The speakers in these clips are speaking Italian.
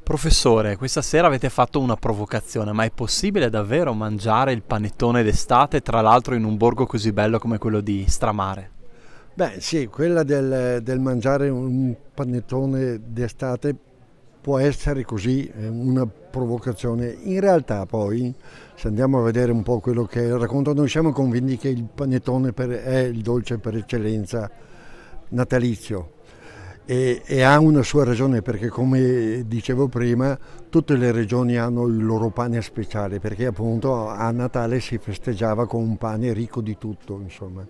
Professore, questa sera avete fatto una provocazione, ma è possibile davvero mangiare il panettone d'estate, tra l'altro in un borgo così bello come quello di Stramare? Beh, sì, quella del mangiare un panettone d'estate può essere così, una provocazione. In realtà poi, se andiamo a vedere un po' quello che è il racconto, noi siamo convinti che il panettone è il dolce per eccellenza natalizio e ha una sua ragione perché, come dicevo prima, tutte le regioni hanno il loro pane speciale perché appunto a Natale si festeggiava con un pane ricco di tutto, insomma.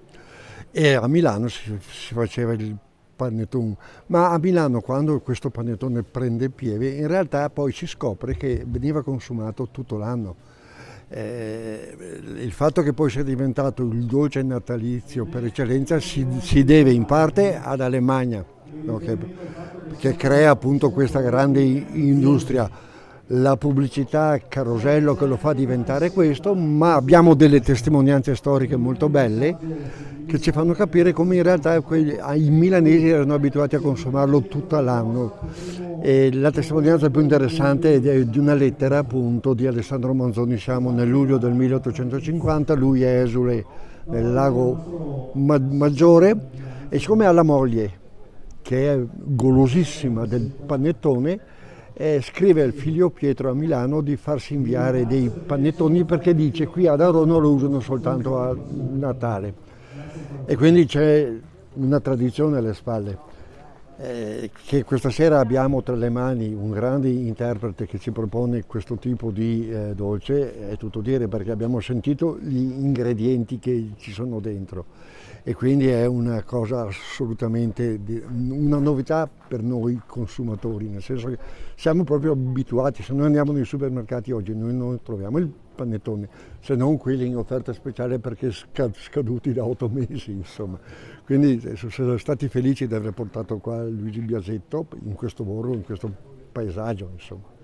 E a Milano si faceva il panettone, ma a Milano quando questo panettone prende piede, in realtà poi si scopre che veniva consumato tutto l'anno. Il fatto che poi sia diventato il dolce natalizio per eccellenza si deve in parte ad Alemagna, no? Che crea appunto questa grande industria, la pubblicità carosello che lo fa diventare questo, ma abbiamo delle testimonianze storiche molto belle che ci fanno capire come in realtà i milanesi erano abituati a consumarlo tutto l'anno. E la testimonianza più interessante è di una lettera appunto di Alessandro Manzoni, siamo nel luglio del 1850, lui è esule nel lago Maggiore e siccome ha la moglie che è golosissima del panettone, scrive al figlio Pietro a Milano di farsi inviare dei panettoni perché dice qui ad Arono lo usano soltanto a Natale e quindi c'è una tradizione alle spalle. Che questa sera abbiamo tra le mani un grande interprete che ci propone questo tipo di dolce è tutto dire perché abbiamo sentito gli ingredienti che ci sono dentro e quindi è una cosa assolutamente una novità per noi consumatori, nel senso che siamo proprio abituati, se noi andiamo nei supermercati oggi noi non troviamo il panettone, se non quelli in offerta speciale perché scaduti da 8 mesi, insomma. Quindi sono stati felici di aver portato qua Luigi Biasetto in questo borgo, in questo paesaggio, insomma.